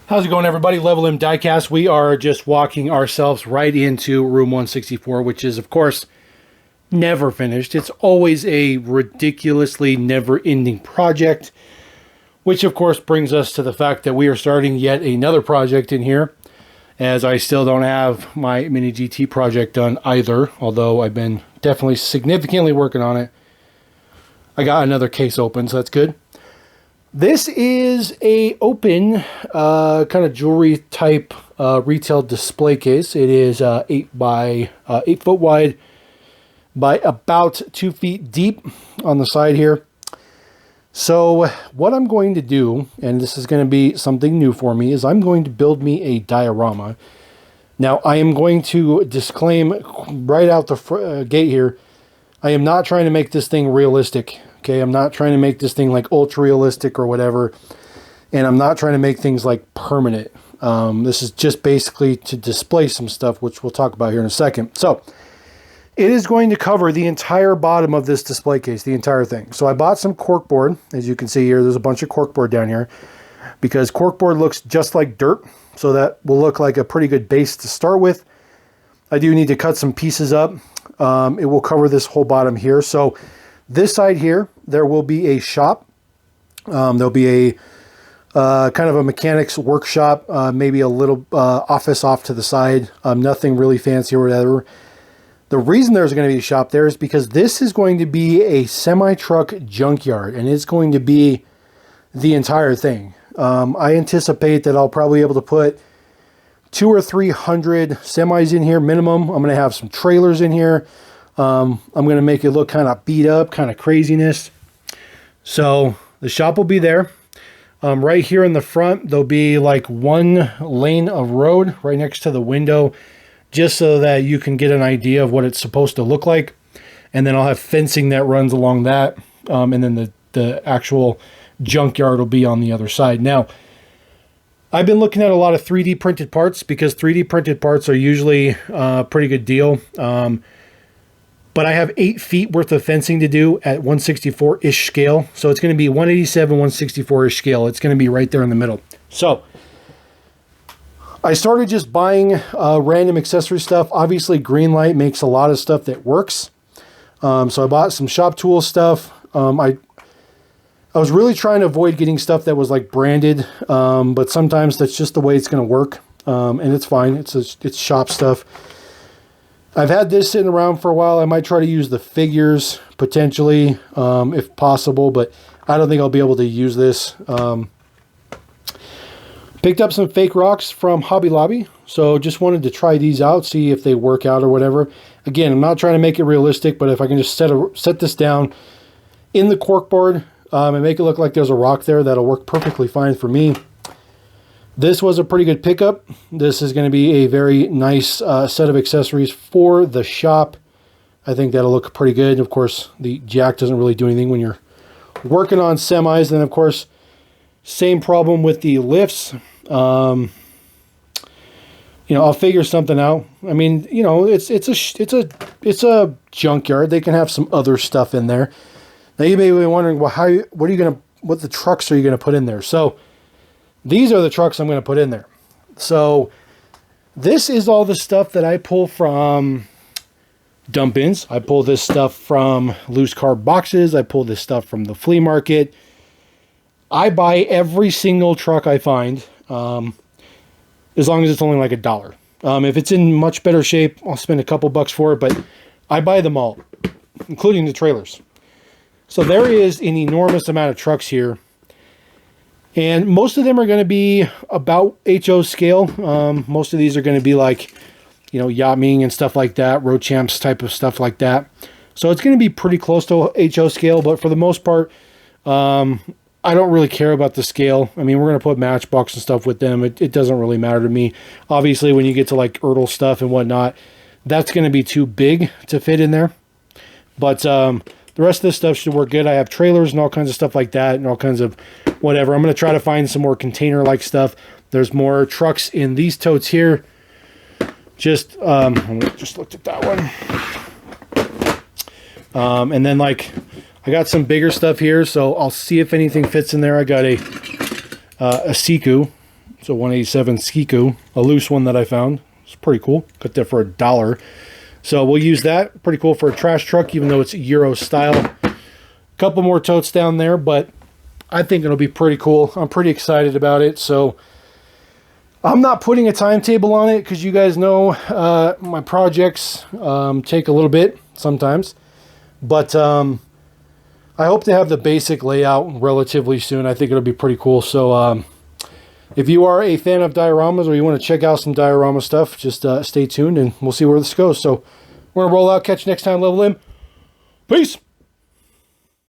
How's it going, everybody? LevelMDiecast. We are just walking ourselves right into room 164, which is, of course, never finished. It's always a ridiculously never-ending project, which, of course, brings us to the fact that we are starting yet another project in here, as I still don't have my Mini GT project done either, although I've been definitely significantly working on it. I got another case open, so that's good. This is a open kind of jewelry type retail display case. It is 8 foot wide by about 2 feet deep on the side here. So what I'm going to do, and this is going to be something new for me, is I'm going to build me a diorama. Now I am going to disclaim right out the gate here, I am not trying to make this thing realistic. Okay, I'm not trying to make this thing like ultra realistic or whatever, and I'm not trying to make things like permanent. This is just basically to display some stuff, which we'll talk about here in a second. So it is going to cover the entire bottom of this display case, the entire thing. So I bought some corkboard. As you can see here, there's a bunch of corkboard down here because corkboard looks just like dirt, so that will look like a pretty good base to start with. I do need to cut some pieces up. It will cover this whole bottom here. So this side here, there will be a shop. There'll be a kind of a mechanics workshop, maybe a little office off to the side. Nothing really fancy or whatever. The reason there's going to be a shop there is because this is going to be a semi-truck junkyard, and it's going to be the entire thing. I anticipate that I'll probably be able to put 200 or 300 semis in here minimum. I'm going to have some trailers in here. I'm going to make it look kind of beat up, kind of craziness. So the shop will be there. Right here in the front, there'll be like one lane of road right next to the window, just so that you can get an idea of what it's supposed to look like. And then I'll have fencing that runs along that. And then the actual junkyard will be on the other side. Now, I've been looking at a lot of 3D printed parts because 3D printed parts are usually a pretty good deal. But I have 8 feet worth of fencing to do at 164-ish scale. So it's going to be 187, 164-ish scale. It's going to be right there in the middle. So I started just buying random accessory stuff. Obviously, Greenlight makes a lot of stuff that works. So I bought some shop tool stuff. I was really trying to avoid getting stuff that was like branded, but sometimes that's just the way it's going to work. And it's fine. It's shop stuff. I've had this sitting around for a while. I might try to use the figures potentially, if possible, but I don't think I'll be able to use this. Picked up some fake rocks from Hobby Lobby, so just wanted to try these out, see if they work out or whatever. Again, I'm not trying to make it realistic, but if I can just set this down in the corkboard and make it look like there's a rock there, that'll work perfectly fine for me. This was a pretty good pickup. This is going to be a very nice set of accessories for the shop. I think that'll look pretty good. Of course, the jack doesn't really do anything when you're working on semis. Then, of course, same problem with the lifts. You know, I'll figure something out. I mean, you know, it's a junkyard. They can have some other stuff in there. Now you may be wondering, well, what the trucks are you gonna put in there? So these are the trucks I'm going to put in there. So this is all the stuff that I pull from dump bins. I pull this stuff from loose card boxes. I pull this stuff from the flea market. I buy every single truck I find, as long as it's only like $1. If it's in much better shape, I'll spend a couple bucks for it, but I buy them all, including the trailers. So there is an enormous amount of trucks here. And most of them are going to be about HO scale. Most of these are going to be like, you know, Yachtming and stuff like that, Road Champs type of stuff like that. So it's going to be pretty close to HO scale, but for the most part, I don't really care about the scale. I mean, we're going to put Matchbox and stuff with them. It doesn't really matter to me. Obviously, when you get to like Ertl stuff and whatnot, that's going to be too big to fit in there. But the rest of this stuff should work good. I have trailers and all kinds of stuff like that and all kinds of whatever. I'm going to try to find some more container-like stuff. There's more trucks in these totes here. Just looked at that one. And then like I got some bigger stuff here, so I'll see if anything fits in there. I got a Siku It's a 187 Skiku, a loose one that I found. It's pretty cool. Got that for $1. So we'll use that. Pretty cool for a trash truck, even though it's Euro style. A couple more totes down there, but I think it'll be pretty cool. I'm pretty excited about it. So I'm not putting a timetable on it because you guys know my projects take a little bit sometimes. But I hope to have the basic layout relatively soon. I think it'll be pretty cool. So if you are a fan of dioramas or you want to check out some diorama stuff, just stay tuned and we'll see where this goes. So we're going to roll out. Catch you next time, Level M. Peace!